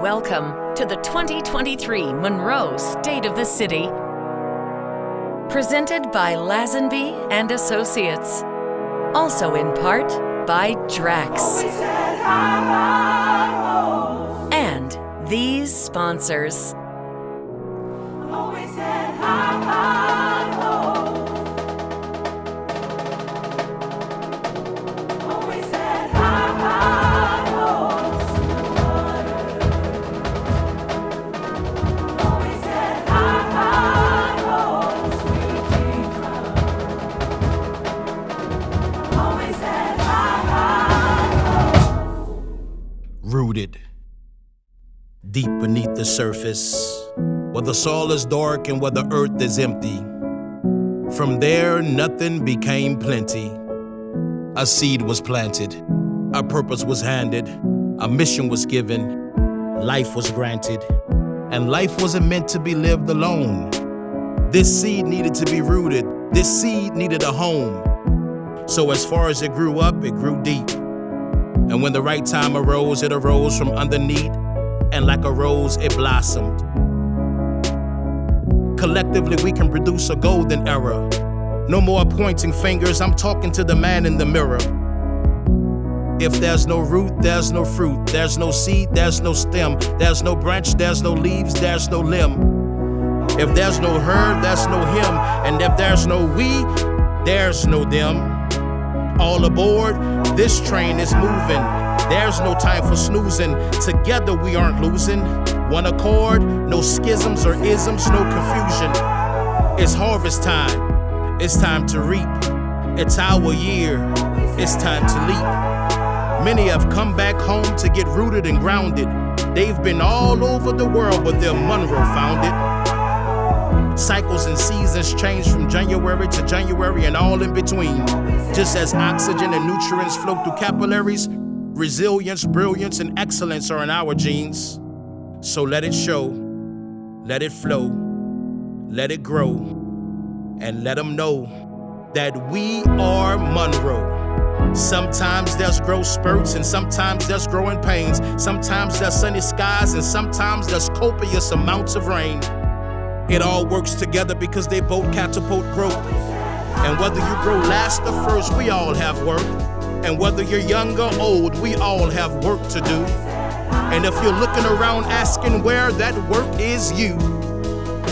Welcome to the 2023 Monroe State of the City. Presented by Lazenby and Associates. Also in part by Drax. And these sponsors. Rooted deep beneath the surface, where the soil is dark and where the earth is empty. From there, nothing became plenty. A seed was planted, a purpose was handed, a mission was given, life was granted, and life wasn't meant to be lived alone. This seed needed to be rooted, this seed needed a home. So as far as it grew up, it grew deep. And when the right time arose, it arose from underneath, and like a rose, it blossomed. Collectively, we can produce a golden era. No more pointing fingers, I'm talking to the man in the mirror. If there's no root, there's no fruit. There's no seed, there's no stem. There's no branch, there's no leaves, there's no limb. If there's no her, there's no him. And if there's no we, there's no them. All aboard, this train is moving. There's no time for snoozing. Together we aren't losing. One accord, no schisms or isms, no confusion. It's harvest time. It's time to reap. It's our year. It's time to leap. Many have come back home to get rooted and grounded. They've been all over the world, but they're Monroe founded. Cycles and seasons change from January to January and all in between. Just as oxygen and nutrients flow through capillaries, resilience, brilliance, and excellence are in our genes. So let it show, let it flow, let it grow, and let them know that we are Monroe. Sometimes there's growth spurts and sometimes there's growing pains. Sometimes there's sunny skies and sometimes there's copious amounts of rain. It all works together because they both catapult growth. And whether you grow last or first, we all have work. And whether you're young or old, we all have work to do. And if you're looking around asking where that work is you,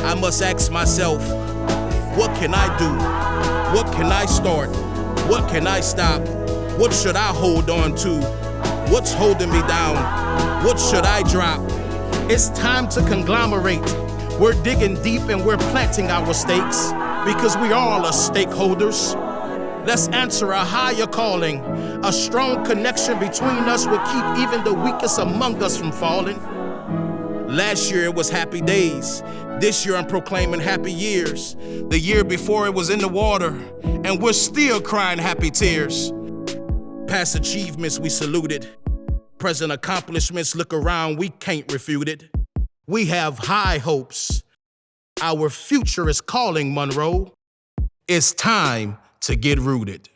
I must ask myself, what can I do? What can I start? What can I stop? What should I hold on to? What's holding me down? What should I drop? It's time to conglomerate. We're digging deep and we're planting our stakes because we all are stakeholders. Let's answer a higher calling. A strong connection between us will keep even the weakest among us from falling. Last year it was happy days. This year I'm proclaiming happy years. The year before it was in the water, and we're still crying happy tears. Past achievements we saluted. Present accomplishments look around, we can't refute it. We have high hopes. Our future is calling, Monroe. It's time to get rooted.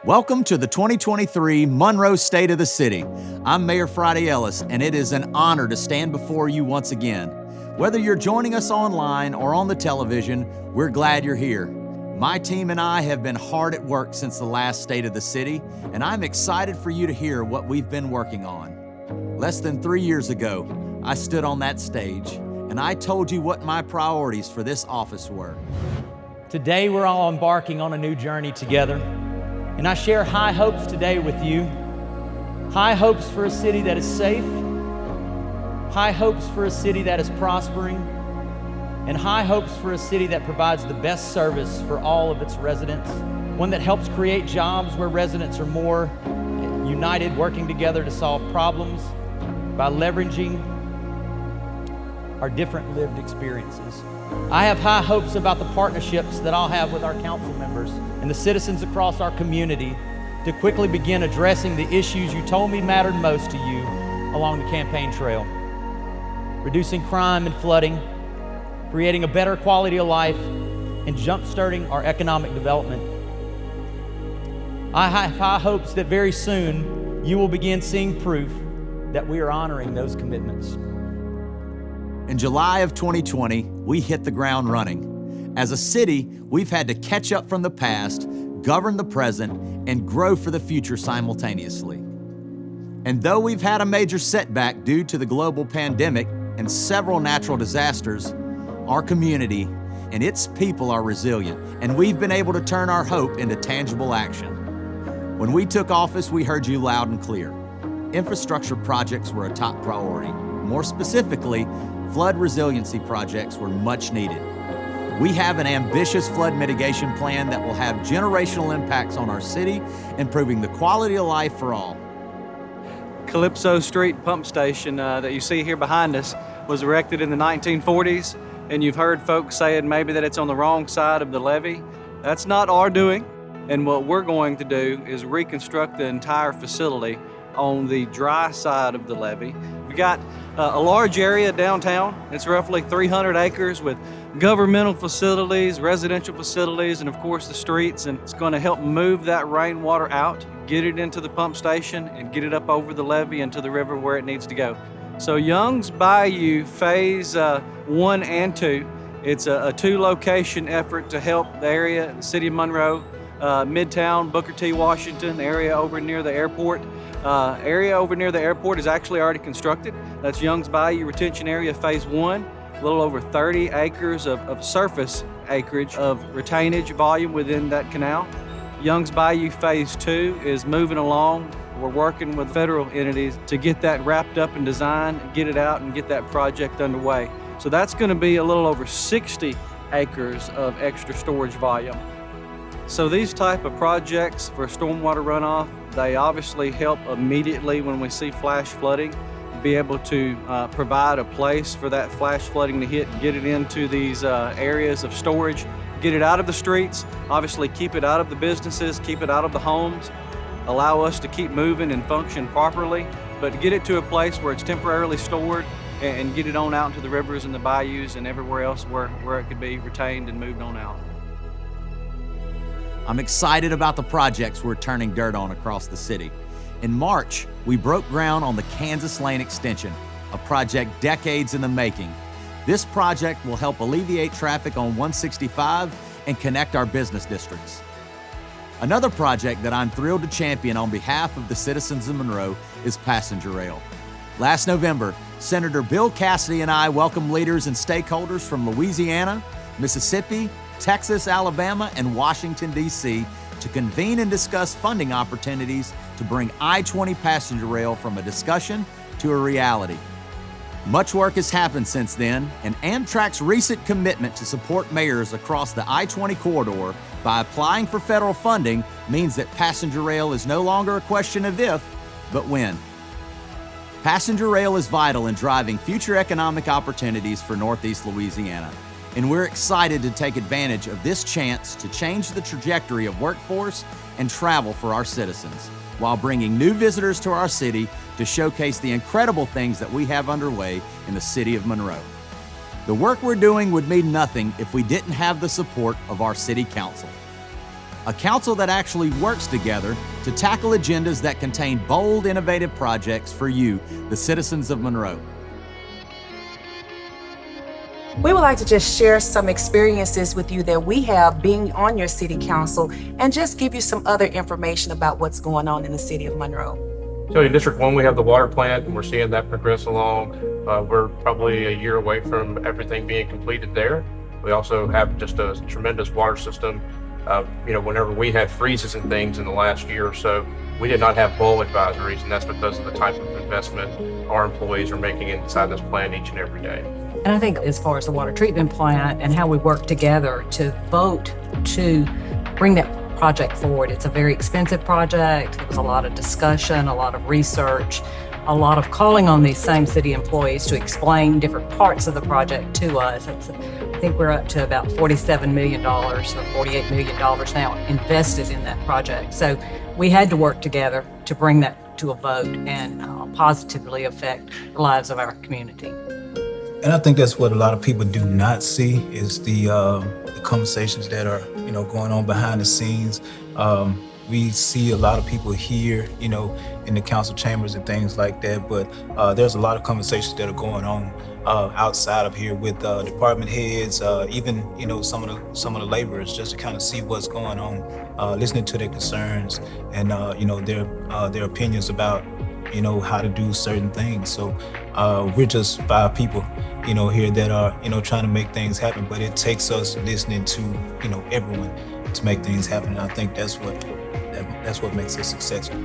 Welcome to the 2023 Monroe State of the City. I'm Mayor Friday Ellis, and it is an honor to stand before you once again. Whether you're joining us online or on the television, we're glad you're here. My team and I have been hard at work since the last State of the City, and I'm excited for you to hear what we've been working on. Less than 3 years ago, I stood on that stage, and I told you what my priorities for this office were. Today, we're all embarking on a new journey together, and I share high hopes today with you. High hopes for a city that is safe, high hopes for a city that is prospering, and high hopes for a city that provides the best service for all of its residents, one that helps create jobs where residents are more united, working together to solve problems by leveraging our different lived experiences. I have high hopes about the partnerships that I'll have with our council members and the citizens across our community to quickly begin addressing the issues you told me mattered most to you along the campaign trail. Reducing crime and flooding, creating a better quality of life, and jump-starting our economic development. I have high hopes that very soon you will begin seeing proof that we are honoring those commitments. In July of 2020, we hit the ground running. As a city, we've had to catch up from the past, govern the present, and grow for the future simultaneously. And though we've had a major setback due to the global pandemic and several natural disasters, our community and its people are resilient, and we've been able to turn our hope into tangible action. When we took office, we heard you loud and clear. Infrastructure projects were a top priority. More specifically, flood resiliency projects were much needed. We have an ambitious flood mitigation plan that will have generational impacts on our city, improving the quality of life for all. Calypso Street pump station that you see here behind us was erected in the 1940s, and you've heard folks saying maybe that it's on the wrong side of the levee. That's not our doing, and what we're going to do is reconstruct the entire facility on the dry side of the levee. We got a large area downtown. It's roughly 300 acres with governmental facilities, residential facilities, and of course the streets, and it's going to help move that rainwater out, get it into the pump station, and get it up over the levee into the river where it needs to go. So Young's Bayou Phase 1 and 2, it's a two-location effort to help the area, the city of Monroe, Midtown, Booker T. Washington, area over near the airport. Area over near the airport is actually already constructed. That's Young's Bayou Retention Area Phase 1, a little over 30 acres of surface acreage of retainage volume within that canal. Young's Bayou Phase 2 is moving along. We're working with federal entities to get that wrapped up and designed, get it out, and get that project underway. So that's going to be a little over 60 acres of extra storage volume. So these type of projects for stormwater runoff, they obviously help immediately when we see flash flooding, be able to provide a place for that flash flooding to hit, get it into these areas of storage, get it out of the streets, obviously keep it out of the businesses, keep it out of the homes, allow us to keep moving and function properly, but get it to a place where it's temporarily stored and get it on out into the rivers and the bayous and everywhere else where it could be retained and moved on out. I'm excited about the projects we're turning dirt on across the city. In March, we broke ground on the Kansas Lane Extension, a project decades in the making. This project will help alleviate traffic on 165 and connect our business districts. Another project that I'm thrilled to champion on behalf of the citizens of Monroe is passenger rail. Last November, Senator Bill Cassidy and I welcomed leaders and stakeholders from Louisiana, Mississippi, Texas, Alabama, and Washington, D.C. to convene and discuss funding opportunities to bring I-20 passenger rail from a discussion to a reality. Much work has happened since then, and Amtrak's recent commitment to support mayors across the I-20 corridor by applying for federal funding means that passenger rail is no longer a question of if, but when. Passenger rail is vital in driving future economic opportunities for Northeast Louisiana, and we're excited to take advantage of this chance to change the trajectory of workforce and travel for our citizens, while bringing new visitors to our city to showcase the incredible things that we have underway in the city of Monroe. The work we're doing would mean nothing if we didn't have the support of our city council. A council that actually works together to tackle agendas that contain bold, innovative projects for you, the citizens of Monroe. We would like to just share some experiences with you that we have being on your city council and just give you some other information about what's going on in the city of Monroe. So in District 1, we have the water plant, and we're seeing that progress along. We're probably a year away from everything being completed there. We also have just a tremendous water system. Whenever we had freezes and things in the last year or so, we did not have bowl advisories, and that's because of the type of investment our employees are making inside this plant each and every day. And I think as far as the water treatment plant and how we work together to vote to bring that project forward, it's a very expensive project. It was a lot of discussion, a lot of research, a lot of calling on these same city employees to explain different parts of the project to us. I think we're up to about $47 million or $48 million now invested in that project. So we had to work together to bring that to a vote and positively affect the lives of our community. And I think that's what a lot of people do not see is the conversations that are, going on behind the scenes. We see a lot of people here, in the council chambers and things like that, but there's a lot of conversations that are going on outside of here with department heads, even some of the laborers, just to kind of see what's going on, listening to their concerns and their opinions about how to do certain things. So we're just 5 people, here that are trying to make things happen, but it takes us listening to everyone to make things happen. And I think that's what makes us successful.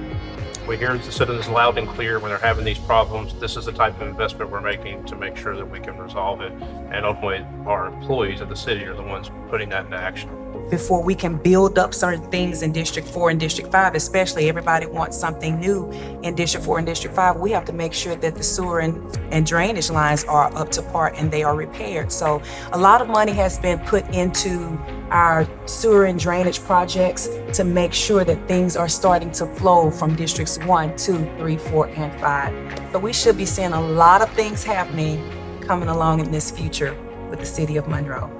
We hear the citizens loud and clear when they're having these problems. This is the type of investment we're making to make sure that we can resolve it. And ultimately, our employees of the city are the ones putting that into action. Before we can build up certain things in District 4 and District 5, especially everybody wants something new in District 4 and District 5, we have to make sure that the sewer and drainage lines are up to par and they are repaired. So a lot of money has been put into our sewer and drainage projects to make sure that things are starting to flow from Districts 1, 2, 3, 4, and 5. So we should be seeing a lot of things happening coming along in this future with the city of Monroe.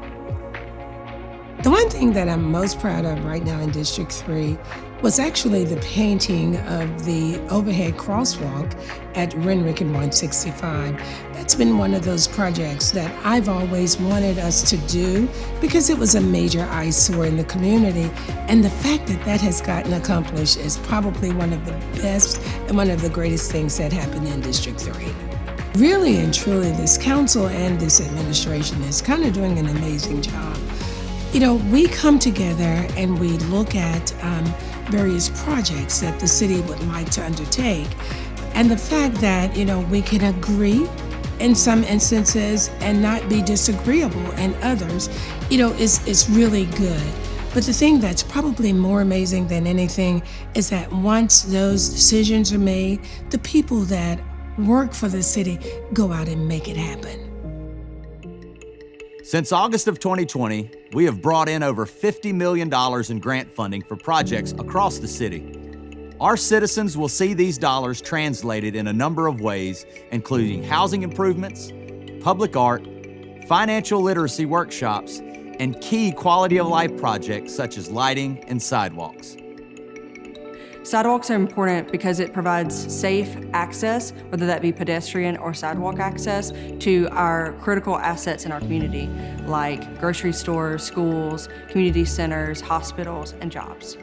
The one thing that I'm most proud of right now in District 3 was actually the painting of the overhead crosswalk at Renwick and 165. That's been one of those projects that I've always wanted us to do because it was a major eyesore in the community. And the fact that that has gotten accomplished is probably one of the best and one of the greatest things that happened in District 3. Really and truly, this council and this administration is kind of doing an amazing job. We come together and we look at various projects that the city would like to undertake. And the fact that, we can agree in some instances and not be disagreeable in others, is really good. But the thing that's probably more amazing than anything is that once those decisions are made, the people that work for the city go out and make it happen. Since August of 2020, we have brought in over $50 million in grant funding for projects across the city. Our citizens will see these dollars translated in a number of ways, including housing improvements, public art, financial literacy workshops, and key quality of life projects such as lighting and sidewalks. Sidewalks are important because it provides safe access, whether that be pedestrian or sidewalk access, to our critical assets in our community, like grocery stores, schools, community centers, hospitals, and jobs.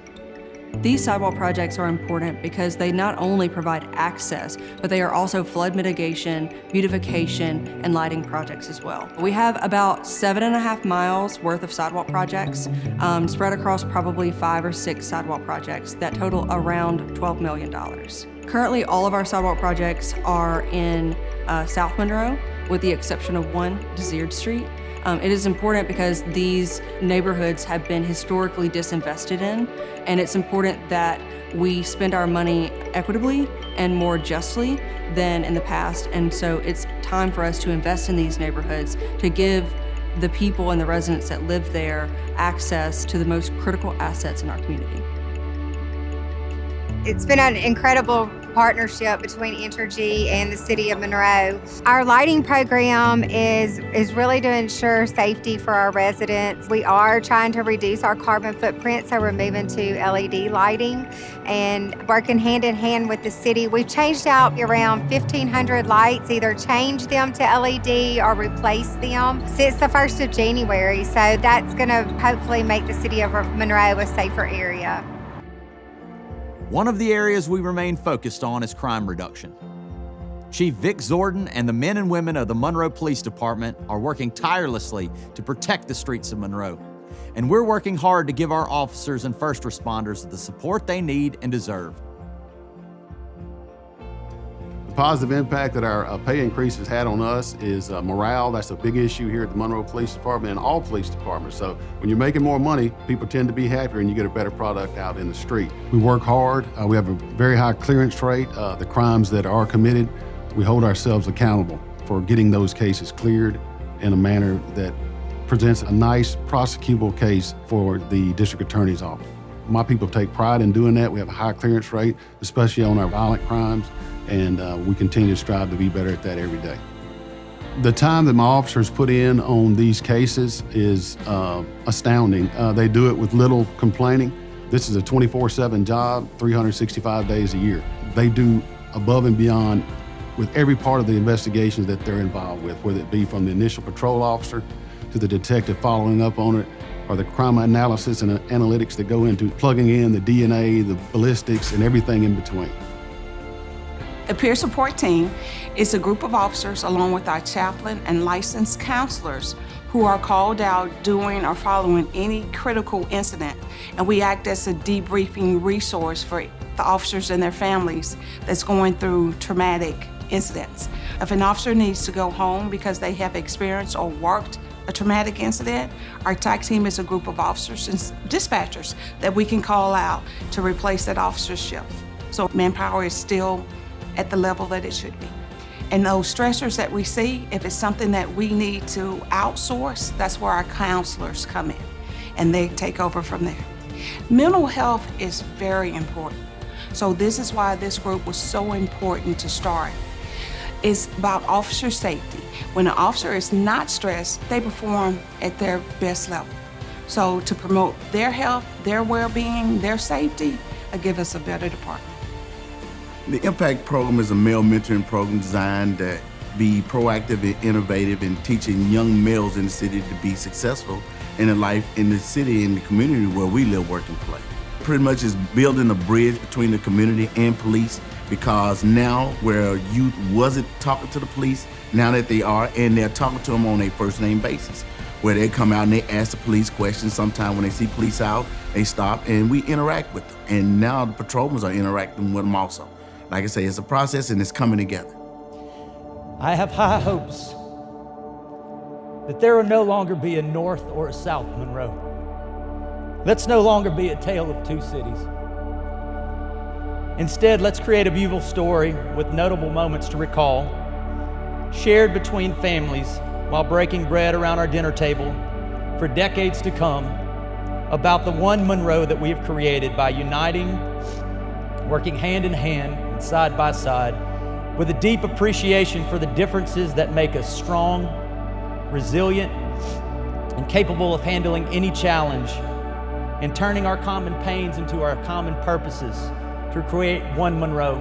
These sidewalk projects are important because they not only provide access, but they are also flood mitigation, beautification, and lighting projects as well. We have about 7.5 miles worth of sidewalk projects spread across probably 5 or 6 sidewalk projects that total around $12 million. Currently, all of our sidewalk projects are in South Monroe, with the exception of one, Desired Street. It is important because these neighborhoods have been historically disinvested in, and it's important that we spend our money equitably and more justly than in the past. And so it's time for us to invest in these neighborhoods to give the people and the residents that live there access to the most critical assets in our community. It's been an incredible partnership between Entergy and the City of Monroe. Our lighting program is really to ensure safety for our residents. We are trying to reduce our carbon footprint, so we're moving to LED lighting and working hand in hand with the city. We've changed out around 1,500 lights, either changed them to LED or replaced them since the 1st of January. So that's going to hopefully make the City of Monroe a safer area. One of the areas we remain focused on is crime reduction. Chief Vic Zordon and the men and women of the Monroe Police Department are working tirelessly to protect the streets of Monroe. And we're working hard to give our officers and first responders the support they need and deserve. The positive impact that our pay increase has had on us is morale. That's a big issue here at the Monroe Police Department and all police departments. So when you're making more money, people tend to be happier and you get a better product out in the street. We work hard. We have a very high clearance rate. The crimes that are committed, we hold ourselves accountable for getting those cases cleared in a manner that presents a nice prosecutable case for the district attorney's office. My people take pride in doing that. We have a high clearance rate, especially on our violent crimes, and we continue to strive to be better at that every day. The time that my officers put in on these cases is astounding. They do it with little complaining. This is a 24/7 job, 365 days a year. They do above and beyond with every part of the investigations that they're involved with, whether it be from the initial patrol officer to the detective following up on it, or the crime analysis and analytics that go into plugging in the DNA, the ballistics, and everything in between. The peer support team is a group of officers along with our chaplain and licensed counselors who are called out during or following any critical incident. And we act as a debriefing resource for the officers and their families that's going through traumatic incidents. If an officer needs to go home because they have experienced or worked a traumatic incident, our TAC team is a group of officers and dispatchers that we can call out to replace that officer's shift. So manpower is still at the level that it should be. And those stressors that we see, if it's something that we need to outsource, that's where our counselors come in and they take over from there. Mental health is very important. So this is why this group was so important to start. It's about officer safety. When an officer is not stressed, they perform at their best level. So to promote their health, their well-being, their safety, give us a better department. The Impact Program is a male mentoring program designed to be proactive and innovative in teaching young males in the city to be successful in their life in the city and the community where we live, work, and play. Pretty much is building a bridge between the community and police, because now where youth wasn't talking to the police, now that they are, and they're talking to them on a first name basis, where they come out and they ask the police questions. Sometimes when they see police out, they stop and we interact with them. And now the patrolmen are interacting with them also. Like I say, it's a process and it's coming together. I have high hopes that there will no longer be a North or a South Monroe. Let's no longer be a tale of two cities. Instead, let's create a beautiful story with notable moments to recall, shared between families while breaking bread around our dinner table for decades to come, about the one Monroe that we have created by uniting, working hand in hand and side by side, with a deep appreciation for the differences that make us strong, resilient, and capable of handling any challenge, and turning our common pains into our common purposes to create one Monroe.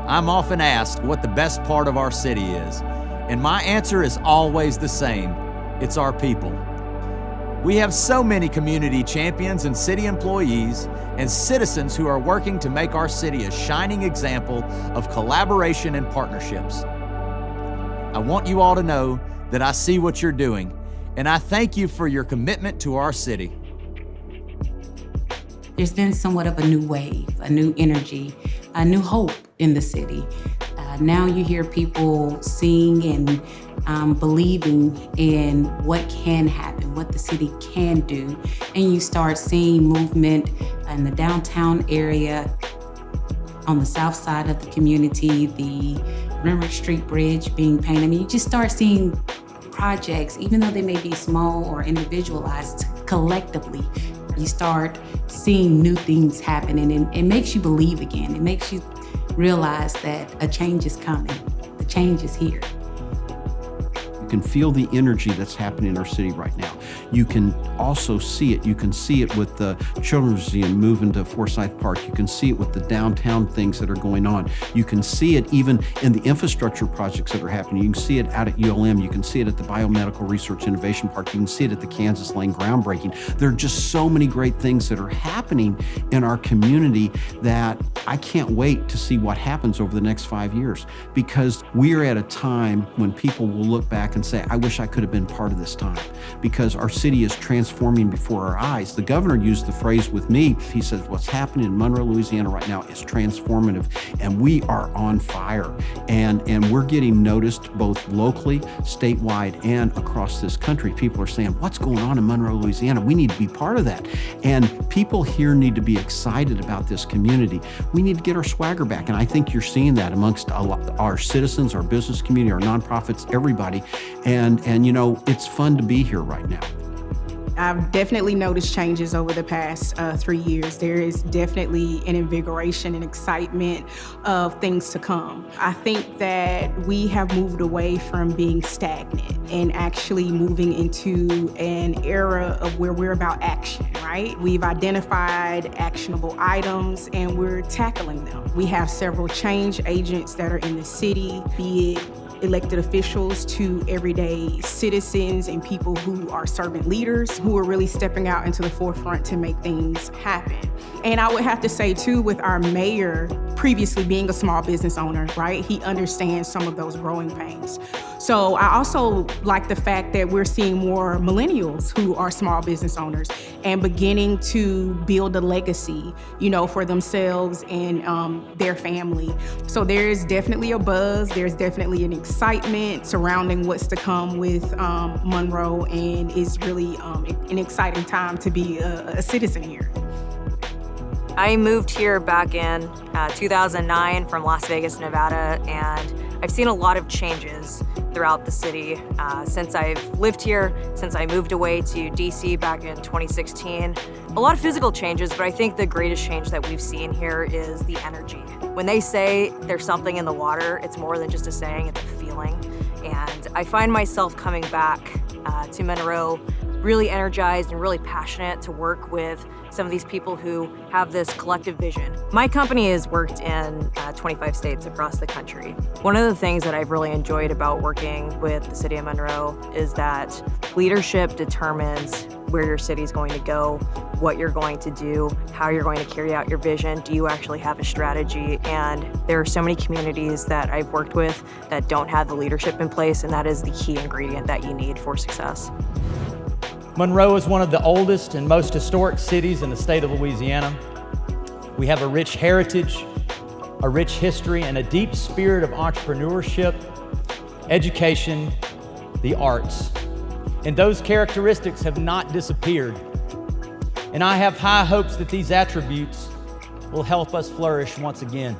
I'm often asked what the best part of our city is, and my answer is always the same. It's our people. We have so many community champions and city employees and citizens who are working to make our city a shining example of collaboration and partnerships. I want you all to know that I see what you're doing, and I thank you for your commitment to our city. There's been somewhat of a new wave, a new energy, a new hope in the city. Now you hear people seeing and believing in what can happen, what the city can do, and you start seeing movement in the downtown area, on the south side of the community, the Renwick Street Bridge being painted. I mean, you just start seeing projects, even though they may be small or individualized, collectively. You start seeing new things happen, and it makes you believe again. It makes you realize that a change is coming. The change is here. You can feel the energy that's happening in our city right now. You can also see it. You can see it with the Children's Museum moving to Forsyth Park. You can see it with the downtown things that are going on. You can see it even in the infrastructure projects that are happening. You can see it out at ULM. You can see it at the Biomedical Research Innovation Park. You can see it at the Kansas Lane groundbreaking. There are just so many great things that are happening in our community that I can't wait to see what happens over the next 5 years, because we are at a time when people will look back and say, I wish I could have been part of this time, because our city is transforming before our eyes. The governor used the phrase with me. He says, what's happening in Monroe, Louisiana right now is transformative, and we are on fire. And we're getting noticed both locally, statewide, and across this country. People are saying, what's going on in Monroe, Louisiana? We need to be part of that. And people here need to be excited about this community. We need to get our swagger back. And I think you're seeing that amongst our citizens, our business community, our nonprofits, everybody. And you know, it's fun to be here right now. I've definitely noticed changes over the past 3 years. There is definitely an invigoration and excitement of things to come. I think that we have moved away from being stagnant and actually moving into an era of where we're about action, right? We've identified actionable items and we're tackling them. We have several change agents that are in the city, be it elected officials to everyday citizens and people who are servant leaders who are really stepping out into the forefront to make things happen. And I would have to say too, with our mayor previously being a small business owner, right? He understands some of those growing pains. So I also like the fact that we're seeing more millennials who are small business owners and beginning to build a legacy, for themselves and their family. So there is definitely a buzz. There's definitely an excitement surrounding what's to come with Monroe, and it's really an exciting time to be a citizen here. I moved here back in 2009 from Las Vegas, Nevada, and I've seen a lot of changes throughout the city since I've lived here, since I moved away to DC back in 2016. A lot of physical changes, but I think the greatest change that we've seen here is the energy. When they say there's something in the water, it's more than just a saying, it's a feeling. And I find myself coming back to Monroe really energized and really passionate to work with some of these people who have this collective vision. My company has worked in 25 states across the country. One of the things that I've really enjoyed about working with the city of Monroe is that leadership determines where your city is going to go, what you're going to do, how you're going to carry out your vision. Do you actually have a strategy? And there are so many communities that I've worked with that don't have the leadership in place, and that is the key ingredient that you need for success. Monroe is one of the oldest and most historic cities in the state of Louisiana. We have a rich heritage, a rich history, and a deep spirit of entrepreneurship, education, the arts. And those characteristics have not disappeared. And I have high hopes that these attributes will help us flourish once again.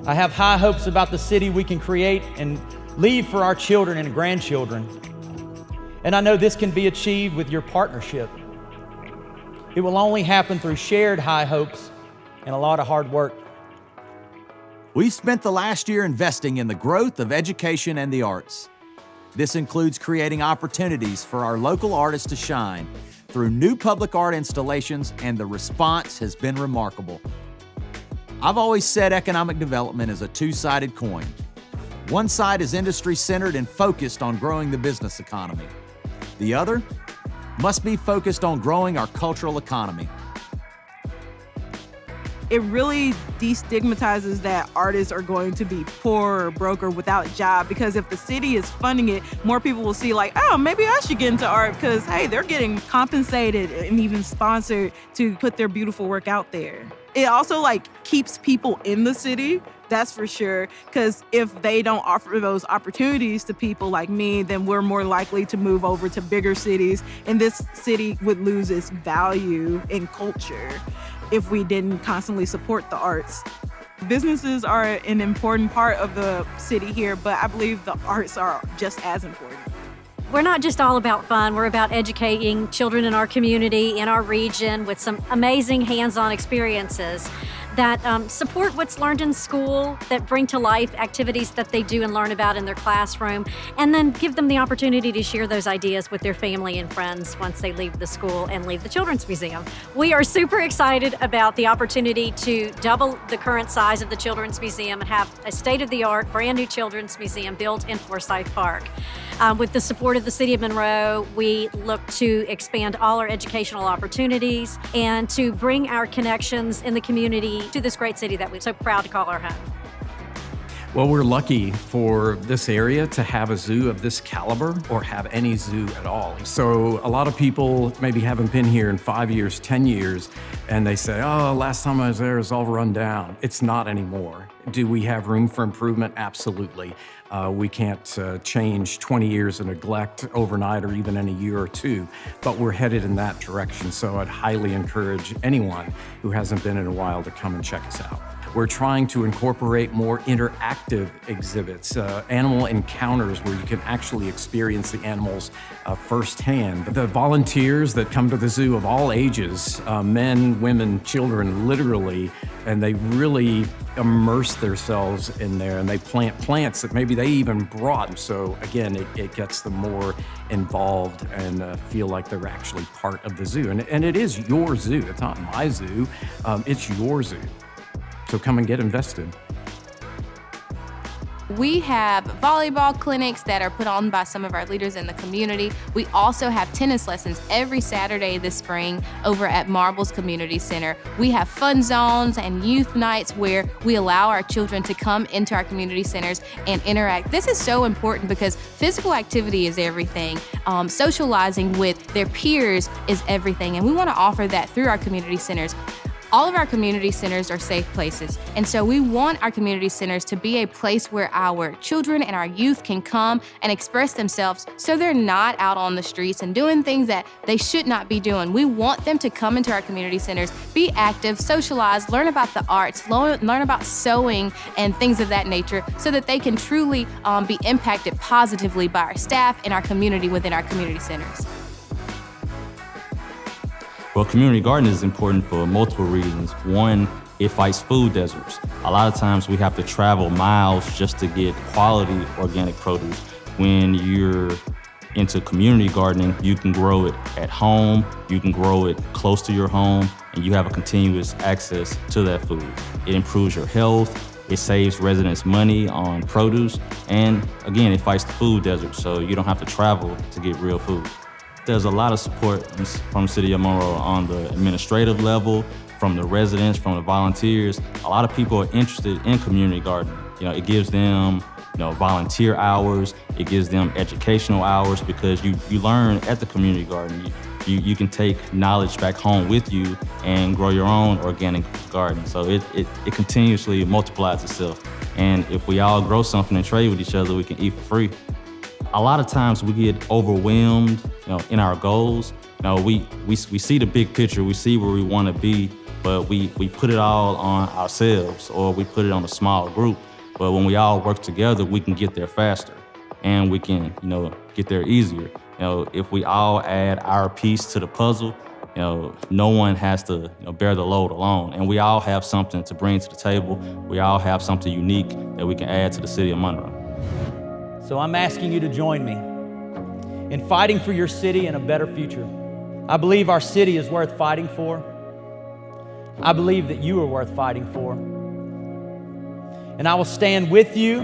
I have high hopes about the city we can create and leave for our children and grandchildren. And I know this can be achieved with your partnership. It will only happen through shared high hopes and a lot of hard work. We've spent the last year investing in the growth of education and the arts. This includes creating opportunities for our local artists to shine through new public art installations, and the response has been remarkable. I've always said economic development is a two-sided coin. One side is industry-centered and focused on growing the business economy. The other must be focused on growing our cultural economy. It really destigmatizes that artists are going to be poor or broke or without a job, because if the city is funding it, more people will see like, oh, maybe I should get into art because, hey, they're getting compensated and even sponsored to put their beautiful work out there. It also keeps people in the city, that's for sure, because if they don't offer those opportunities to people like me, then we're more likely to move over to bigger cities, and this city would lose its value in culture if we didn't constantly support the arts. Businesses are an important part of the city here, but I believe the arts are just as important. We're not just all about fun, we're about educating children in our community, in our region, with some amazing hands-on experiences that support what's learned in school, that bring to life activities that they do and learn about in their classroom, and then give them the opportunity to share those ideas with their family and friends once they leave the school and leave the Children's Museum. We are super excited about the opportunity to double the current size of the Children's Museum and have a state-of-the-art, brand new Children's Museum built in Forsyth Park. With the support of the City of Monroe, we look to expand all our educational opportunities and to bring our connections in the community to this great city that we're so proud to call our home. Well, we're lucky for this area to have a zoo of this caliber or have any zoo at all. So a lot of people maybe haven't been here in 5 years, 10 years, and they say, oh, last time I was there, it was all run down. It's not anymore. Do we have room for improvement? Absolutely. We can't change 20 years of neglect overnight or even in a year or two, but we're headed in that direction. So I'd highly encourage anyone who hasn't been in a while to come and check us out. We're trying to incorporate more interactive exhibits, animal encounters where you can actually experience the animals firsthand. The volunteers that come to the zoo of all ages, men, women, children, literally, and they really immerse themselves in there, and they plant plants that maybe they even brought. So again, it gets them more involved and feel like they're actually part of the zoo. And it is your zoo. It's not my zoo. It's your zoo. So come and get invested. We have volleyball clinics that are put on by some of our leaders in the community. We also have tennis lessons every Saturday this spring over at Marbles Community Center. We have fun zones and youth nights where we allow our children to come into our community centers and interact. This is so important because physical activity is everything. Socializing with their peers is everything, and we want to offer that through our community centers. All of our community centers are safe places, and so we want our community centers to be a place where our children and our youth can come and express themselves so they're not out on the streets and doing things that they should not be doing. We want them to come into our community centers, be active, socialize, learn about the arts, learn about sewing and things of that nature so that they can truly be impacted positively by our staff and our community within our community centers. Well, community gardening is important for multiple reasons. One, it fights food deserts. A lot of times we have to travel miles just to get quality organic produce. When you're into community gardening, you can grow it at home, you can grow it close to your home, and you have a continuous access to that food. It improves your health, it saves residents money on produce, and again, it fights the food desert, so you don't have to travel to get real food. There's a lot of support from the City of Monroe on the administrative level, from the residents, from the volunteers. A lot of people are interested in community gardening. It gives them volunteer hours, it gives them educational hours because you learn at the community garden. You can take knowledge back home with you and grow your own organic garden. So it continuously multiplies itself. And if we all grow something and trade with each other, we can eat for free. A lot of times we get overwhelmed, in our goals. We see the big picture, we see where we want to be, but we put it all on ourselves or we put it on a small group. But when we all work together, we can get there faster and we can, get there easier. If we all add our piece to the puzzle, no one has to bear the load alone. And we all have something to bring to the table. We all have something unique that we can add to the City of Monroe. So I'm asking you to join me in fighting for your city and a better future. I believe our city is worth fighting for. I believe that you are worth fighting for. And I will stand with you,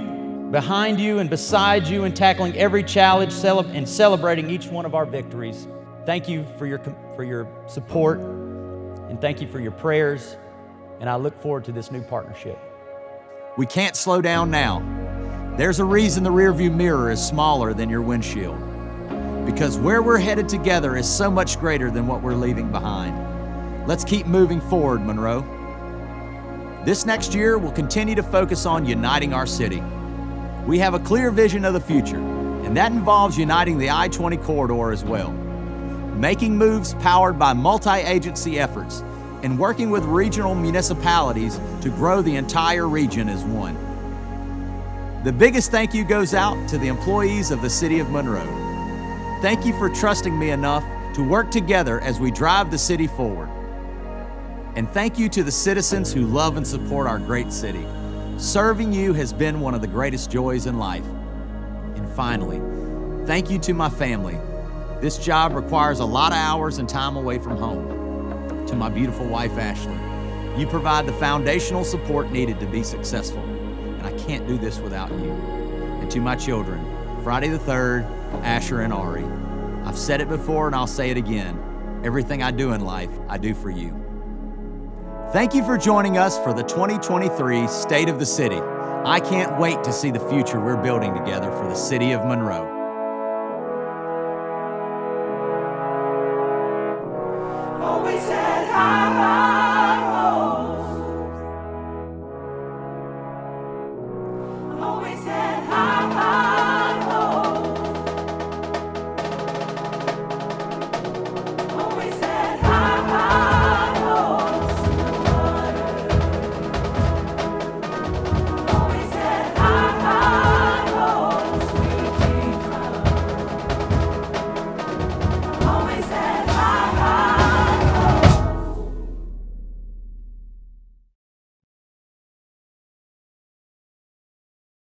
behind you, and beside you in tackling every challenge and celebrating each one of our victories. Thank you for your support, and thank you for your prayers, and I look forward to this new partnership. We can't slow down now. There's a reason the rearview mirror is smaller than your windshield. Because where we're headed together is so much greater than what we're leaving behind. Let's keep moving forward, Monroe. This next year, we'll continue to focus on uniting our city. We have a clear vision of the future, and that involves uniting the I-20 corridor as well. Making moves powered by multi-agency efforts and working with regional municipalities to grow the entire region as one. The biggest thank you goes out to the employees of the City of Monroe. Thank you for trusting me enough to work together as we drive the city forward. And thank you to the citizens who love and support our great city. Serving you has been one of the greatest joys in life. And finally, thank you to my family. This job requires a lot of hours and time away from home. To my beautiful wife, Ashley, you provide the foundational support needed to be successful. And I can't do this without you. And to my children, Friday the 3rd, Asher and Ari. I've said it before and I'll say it again. Everything I do in life, I do for you. Thank you for joining us for the 2023 State of the City. I can't wait to see the future we're building together for the City of Monroe.